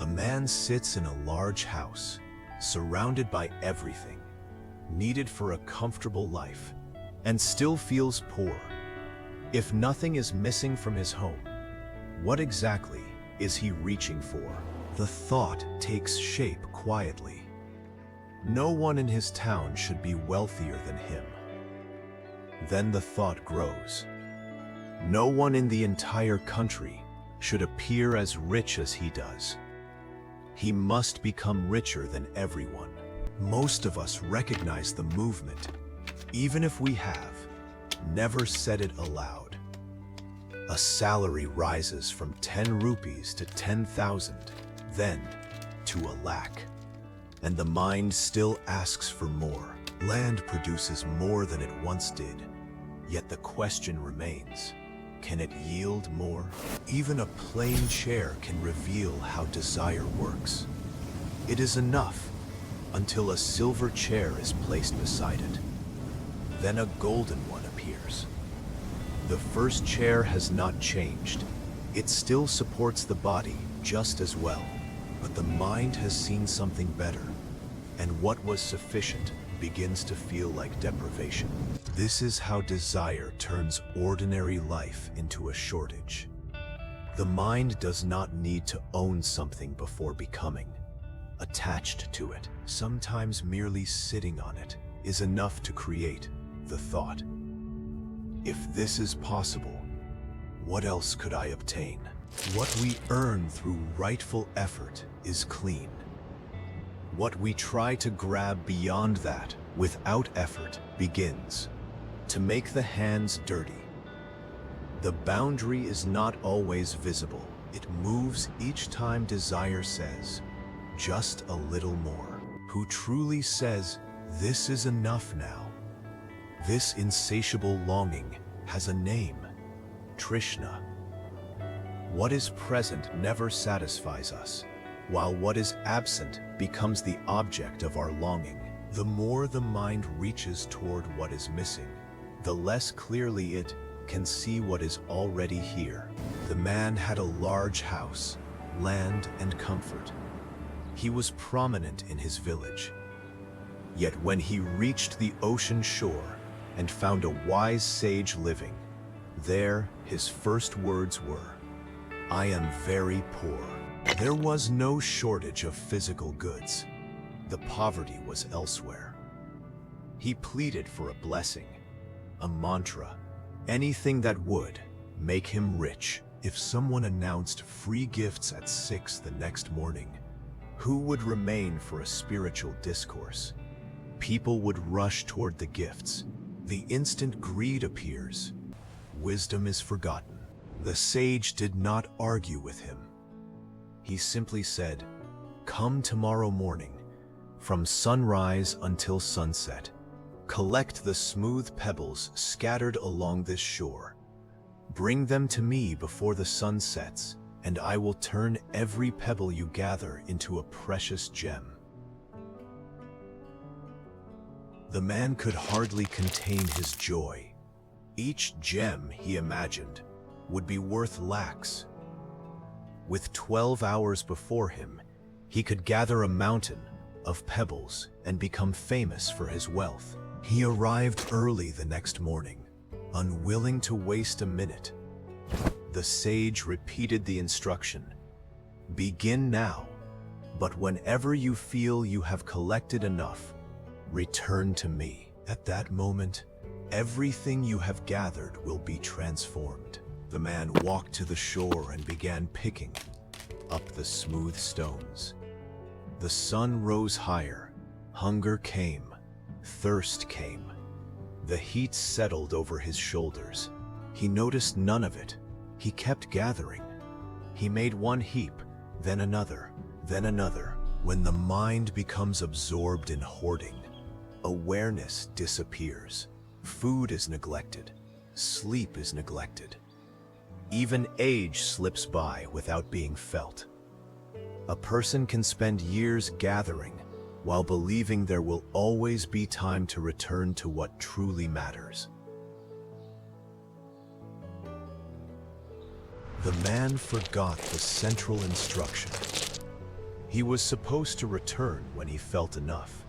A man sits in a large house, surrounded by everything needed for a comfortable life, and still feels poor. If nothing is missing from his home, what exactly is he reaching for? The thought takes shape quietly. No one in his town should be wealthier than him. Then the thought grows. No one in the entire country should appear as rich as he does. He must become richer than everyone. Most of us recognize the movement, even if we have never said it aloud. A salary rises from 10 rupees to 10,000, then to a lakh. And the mind still asks for more. Land produces more than it once did, yet the question remains, can it yield more? Even a plain chair can reveal how desire works. It is enough until a silver chair is placed beside it. Then a golden one appears. The first chair has not changed. It still supports the body just as well, but the mind has seen something better, and what was sufficient begins to feel like deprivation. This is how desire turns ordinary life into a shortage. The mind does not need to own something before becoming attached to it. Sometimes merely sitting on it is enough to create the thought. If this is possible, what else could I obtain? What we earn through rightful effort is clean. What we try to grab beyond that without effort begins to make the hands dirty. The boundary is not always visible. It moves each time desire says, just a little more. Who truly says, this is enough now? This insatiable longing has a name, Trishna. What is present never satisfies us, while what is absent becomes the object of our longing. The more the mind reaches toward what is missing, the less clearly it can see what is already here. The man had a large house, land, and comfort. He was prominent in his village. Yet when he reached the ocean shore and found a wise sage living, there his first words were, "I am very poor." There was no shortage of physical goods. The poverty was elsewhere. He pleaded for a blessing, a mantra, anything that would make him rich. If someone announced free gifts at 6 the next morning, who would remain for a spiritual discourse? People would rush toward the gifts. The instant greed appears, wisdom is forgotten. The sage did not argue with him. He simply said, "Come tomorrow morning, from sunrise until sunset. Collect the smooth pebbles scattered along this shore. Bring them to me before the sun sets, and I will turn every pebble you gather into a precious gem." The man could hardly contain his joy. Each gem, he imagined, would be worth lakhs. With 12 hours before him, he could gather a mountain of pebbles and become famous for his wealth. He arrived early the next morning, unwilling to waste a minute. The sage repeated the instruction, "Begin now, but whenever you feel you have collected enough, return to me." At that moment, everything you have gathered will be transformed. The man walked to the shore and began picking up the smooth stones. The sun rose higher, hunger came, thirst came. The heat settled over his shoulders. He noticed none of it. He kept gathering. He made one heap, then another, then another. When the mind becomes absorbed in hoarding, awareness disappears. Food is neglected. Sleep is neglected. Even age slips by without being felt. A person can spend years gathering while believing there will always be time to return to what truly matters. The man forgot the central instruction. He was supposed to return when he felt enough.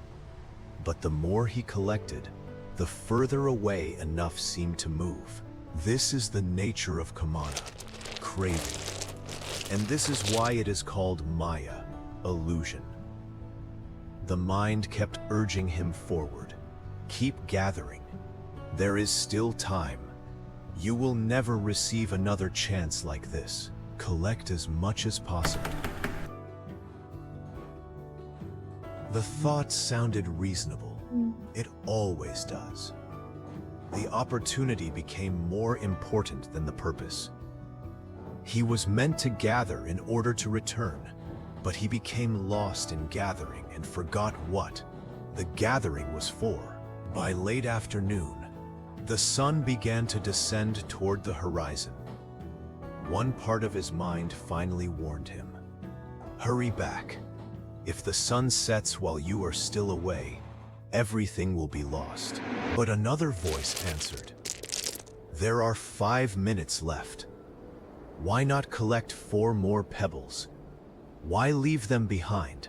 But the more he collected, the further away enough seemed to move. This is the nature of kamana, craving. And this is why it is called maya, illusion. The mind kept urging him forward. Keep gathering. There is still time. You will never receive another chance like this. Collect as much as possible. The thought sounded reasonable. It always does. The opportunity became more important than the purpose. He was meant to gather in order to return, but he became lost in gathering and forgot what the gathering was for. By late afternoon, the sun began to descend toward the horizon. One part of his mind finally warned him. Hurry back. If the sun sets while you are still away, everything will be lost. But another voice answered. There are 5 minutes left. Why not collect 4 more pebbles? Why leave them behind?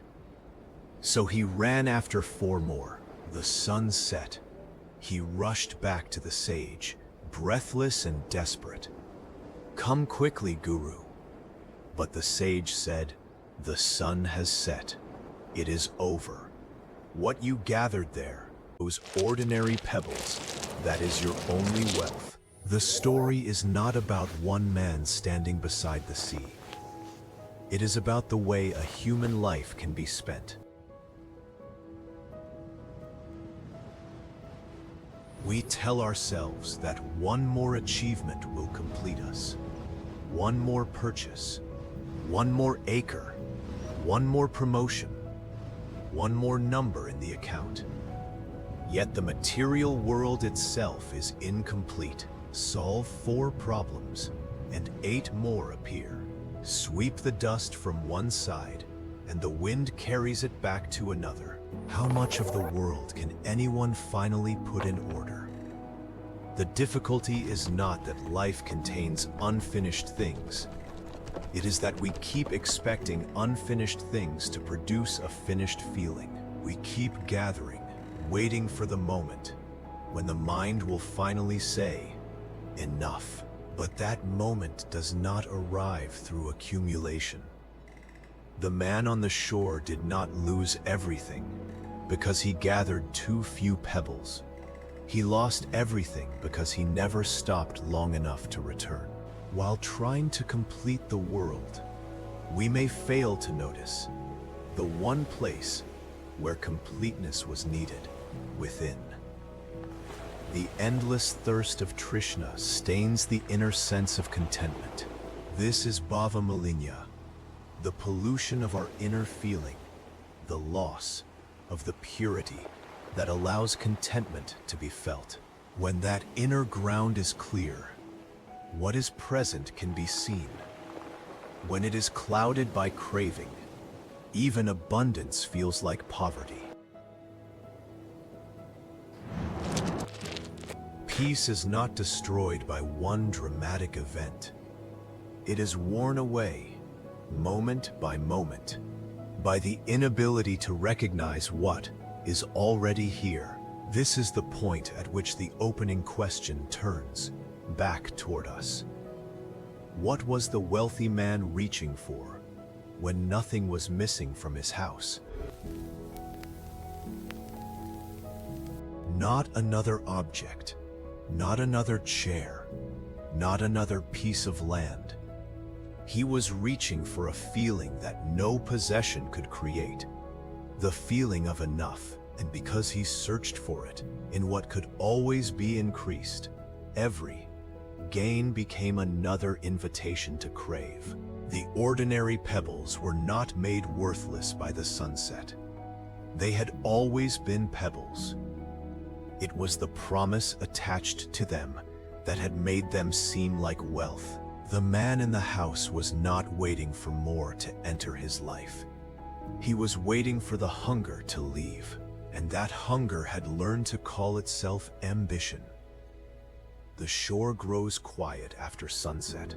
So he ran after 4 more. The sun set. He rushed back to the sage, breathless and desperate. Come quickly, Guru. But the sage said, the sun has set. It is over. What you gathered there, those ordinary pebbles, that is your only wealth. The story is not about one man standing beside the sea. It is about the way a human life can be spent. We tell ourselves that one more achievement will complete us. One more purchase, one more acre, one more promotion, one more number in the account. Yet the material world itself is incomplete. Solve 4 problems, and 8 more appear. Sweep the dust from one side, and the wind carries it back to another. How much of the world can anyone finally put in order? The difficulty is not that life contains unfinished things. It is that we keep expecting unfinished things to produce a finished feeling. We keep gathering, waiting for the moment when the mind will finally say, enough. But that moment does not arrive through accumulation. The man on the shore did not lose everything because he gathered too few pebbles. He lost everything because he never stopped long enough to return. While trying to complete the world, we may fail to notice the one place where completeness was needed, within. The endless thirst of Trishna stains the inner sense of contentment. This is bhava malinya, the pollution of our inner feeling, the loss of the purity that allows contentment to be felt. When that inner ground is clear, what is present can be seen. When it is clouded by craving, even abundance feels like poverty. Peace is not destroyed by one dramatic event. It is worn away, moment by moment, by the inability to recognize what is already here. This is the point at which the opening question turns back toward us. What was the wealthy man reaching for when nothing was missing from his house? Not another object, not another chair, not another piece of land. He was reaching for a feeling that no possession could create, the feeling of enough. And because he searched for it in what could always be increased, every gain became another invitation to crave. The ordinary pebbles were not made worthless by the sunset. They had always been pebbles. It was the promise attached to them that had made them seem like wealth. The man in the house was not waiting for more to enter his life. He was waiting for the hunger to leave, and that hunger had learned to call itself ambition. The shore grows quiet after sunset.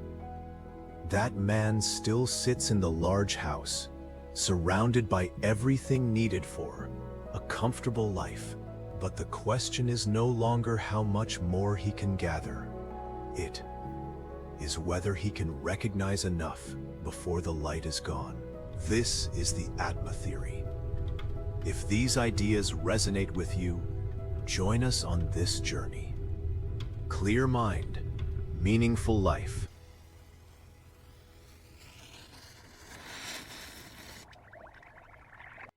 That man still sits in the large house, surrounded by everything needed for a comfortable life. But the question is no longer how much more he can gather. It is whether he can recognize enough before the light is gone. This is the Atma theory. If these ideas resonate with you, join us on this journey. Clear mind, meaningful life.